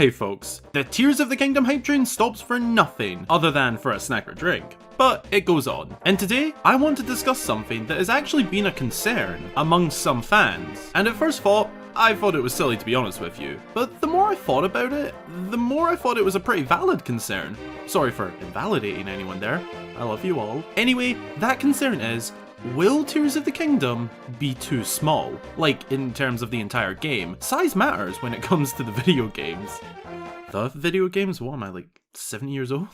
Hey folks, the Tears of the Kingdom hype train stops for nothing other than for a snack or drink. But it goes on. And today, I want to discuss something that has actually been a concern among some fans. And at first I thought it was silly, to be honest with you. But the more I thought about it, the more I thought it was a pretty valid concern. Sorry for invalidating anyone there. I love you all. Anyway, that concern is, will Tears of the Kingdom be too small? Like, in terms of the entire game. Size matters when it comes to the video games. The video games? What am I, like 70 years old?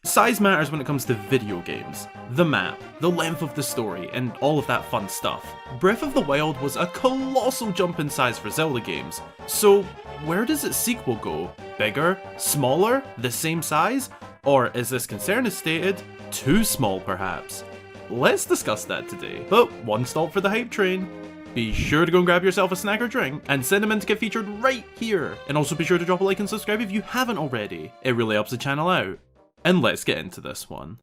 Size matters when it comes to video games. The map, the length of the story, and all of that fun stuff. Breath of the Wild was a colossal jump in size for Zelda games. So, where does its sequel go? Bigger? Smaller? The same size? Or, as this concern is stated, too small perhaps? Let's discuss that today. But one stop for the hype train. Be sure to go and grab yourself a snack or drink and send them in to get featured right here. And also be sure to drop a like and subscribe if you haven't already. It really helps the channel out. And let's get into this one.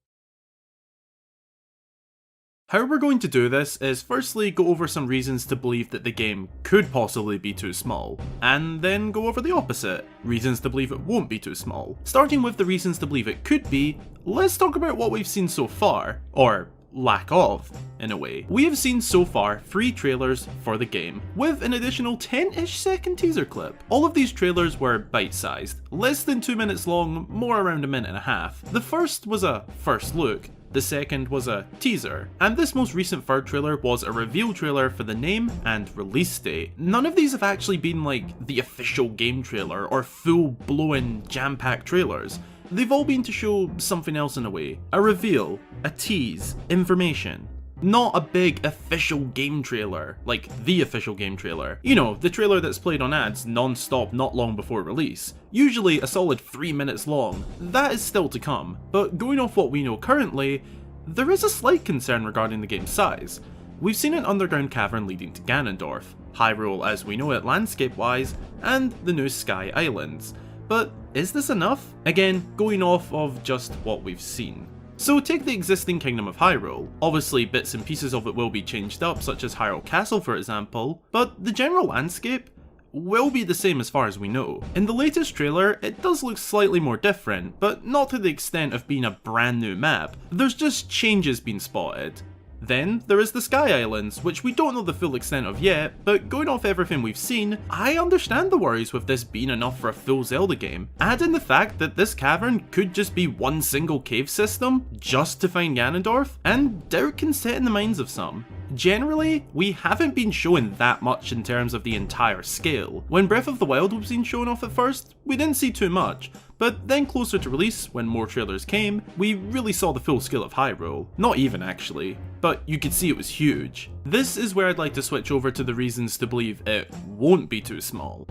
How we're going to do this is firstly go over some reasons to believe that the game could possibly be too small, and then go over the opposite, reasons to believe it won't be too small. Starting with the reasons to believe it could be, let's talk about what we've seen so far, or lack of, in a way. We have seen so far 3 trailers for the game, with an additional 10-ish second teaser clip. All of these trailers were bite-sized, less than 2 minutes long, more around a minute and a half. The first was a first look, the second was a teaser, and this most recent third trailer was a reveal trailer for the name and release date. None of these have actually been like the official game trailer or full-blown jam-packed trailers. They've all been to show something else in a way. A reveal, a tease, information. Not a big official game trailer, like the official game trailer. You know, the trailer that's played on ads non-stop not long before release. Usually a solid 3 minutes long. That is still to come, but going off what we know currently, there is a slight concern regarding the game's size. We've seen an underground cavern leading to Ganondorf, Hyrule as we know it landscape-wise, and the new Sky Islands. But is this enough? Again, going off of just what we've seen. So take the existing Kingdom of Hyrule. Obviously bits and pieces of it will be changed up, such as Hyrule Castle for example, but the general landscape will be the same as far as we know. In the latest trailer, it does look slightly more different, but not to the extent of being a brand new map. There's just changes being spotted. Then there is the Sky Islands, which we don't know the full extent of yet, but going off everything we've seen, I understand the worries with this being enough for a full Zelda game. Add in the fact that this cavern could just be one single cave system, just to find Ganondorf, and doubt can set in the minds of some. Generally, we haven't been shown that much in terms of the entire scale. When Breath of the Wild was being shown off at first, we didn't see too much, but then closer to release, when more trailers came, we really saw the full scale of Hyrule. Not even actually, but you could see it was huge. This is where I'd like to switch over to the reasons to believe it won't be too small.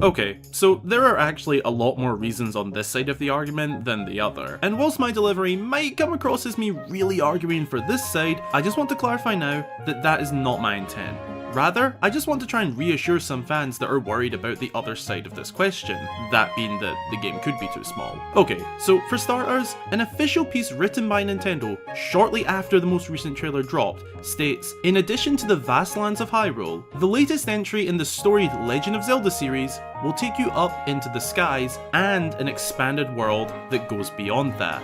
Okay, so there are actually a lot more reasons on this side of the argument than the other, and whilst my delivery might come across as me really arguing for this side, I just want to clarify now that that is not my intent. Rather, I just want to try and reassure some fans that are worried about the other side of this question, that being that the game could be too small. Okay, so for starters, an official piece written by Nintendo shortly after the most recent trailer dropped states, in addition to the vast lands of Hyrule, the latest entry in the storied Legend of Zelda series will take you up into the skies and an expanded world that goes beyond that.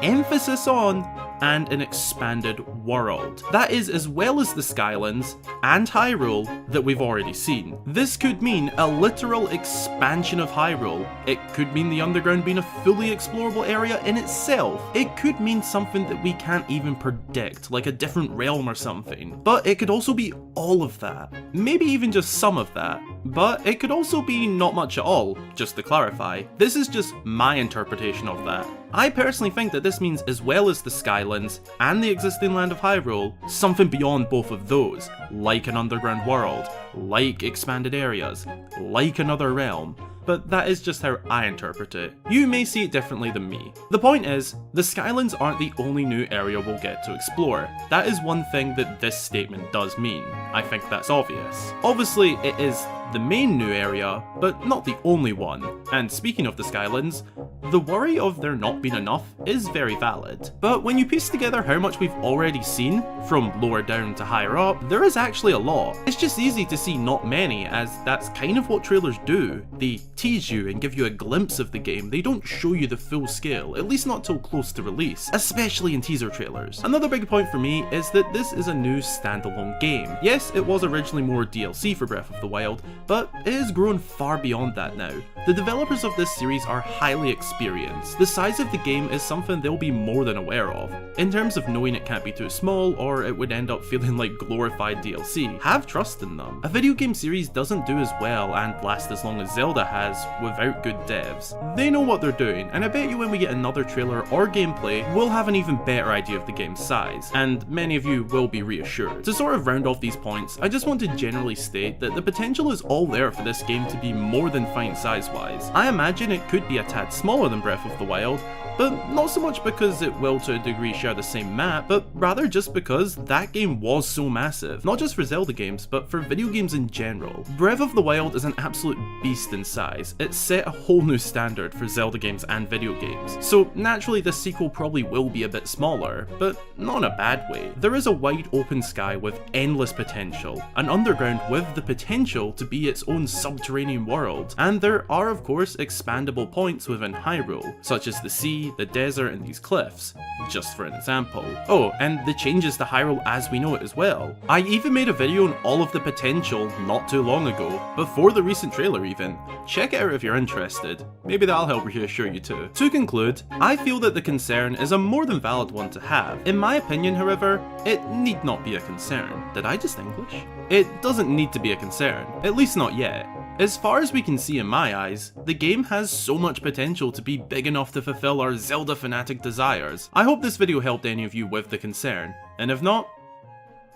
Emphasis on and an expanded world. That is as well as the Skylands and Hyrule that we've already seen. This could mean a literal expansion of Hyrule. It could mean the underground being a fully explorable area in itself. It could mean something that we can't even predict, like a different realm or something. But it could also be all of that. Maybe even just some of that. But it could also be not much at all, just to clarify. This is just my interpretation of that. I personally think that this means as well as the Skylands and the existing land of Hyrule, something beyond both of those, like an underground world, like expanded areas, like another realm. But that is just how I interpret it. You may see it differently than me. The point is, the Skylands aren't the only new area we'll get to explore. That is one thing that this statement does mean. I think that's obvious. Obviously, it is the main new area, but not the only one. And speaking of the Skylands, the worry of there not being enough is very valid. But when you piece together how much we've already seen, from lower down to higher up, there is actually a lot. It's just easy to see not many, as that's kind of what trailers do. They tease you and give you a glimpse of the game, they don't show you the full scale, at least not till close to release, especially in teaser trailers. Another big point for me is that this is a new standalone game. Yes, it was originally more DLC for Breath of the Wild, but it has grown far beyond that now. The developers of this series are highly experienced. The size of the game is something they'll be more than aware of, in terms of knowing it can't be too small or it would end up feeling like glorified DLC. Have trust in them. A video game series doesn't do as well and last as long as Zelda has without good devs. They know what they're doing, and I bet you when we get another trailer or gameplay, we'll have an even better idea of the game's size, and many of you will be reassured. To sort of round off these points, I just want to generally state that the potential is all there for this game to be more than fine size-wise. I imagine it could be a tad smaller than Breath of the Wild, but not so much because it will to a degree share the same map, but rather just because that game was so massive, not just for Zelda games, but for video games in general. Breath of the Wild is an absolute beast in size. It set a whole new standard for Zelda games and video games, so naturally this sequel probably will be a bit smaller, but not in a bad way. There is a wide open sky with endless potential, an underground with the potential to be its own subterranean world, and there are of course expandable points within Hyrule, such as the sea, the desert, and these cliffs, just for an example. Oh, and the changes to Hyrule as we know it as well. I even made a video on all of the potential not too long ago, before the recent trailer even. Check it out if you're interested, maybe that'll help reassure you too. To conclude, I feel that the concern is a more than valid one to have. In my opinion, however, it need not be a concern. Did I just English? It doesn't need to be a concern, at least not yet. As far as we can see in my eyes, the game has so much potential to be big enough to fulfill our Zelda fanatic desires. I hope this video helped any of you with the concern, and if not,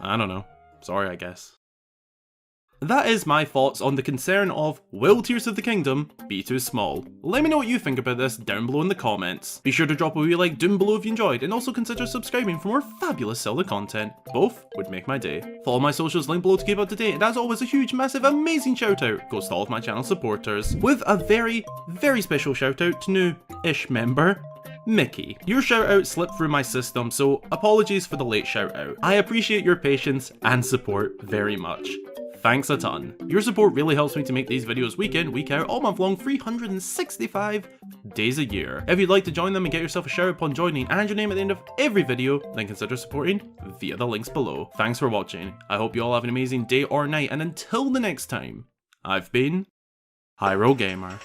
I don't know, sorry I guess. That is my thoughts on the concern of, will Tears of the Kingdom be too small? Let me know what you think about this down below in the comments. Be sure to drop a wee like down below if you enjoyed, and also consider subscribing for more fabulous Zelda content. Both would make my day. Follow my socials linked below to keep up to date, and as always a huge, massive, amazing shout out goes to all of my channel supporters, with a very, very special shout out to new-ish member, Mickey. Your shout out slipped through my system, so apologies for the late shout out. I appreciate your patience and support very much. Thanks a ton. Your support really helps me to make these videos week in, week out, all month long, 365 days a year. If you'd like to join them and get yourself a shout out upon joining and your name at the end of every video, then consider supporting via the links below. Thanks for watching. I hope you all have an amazing day or night, and until the next time, I've been Hyrule Gamer.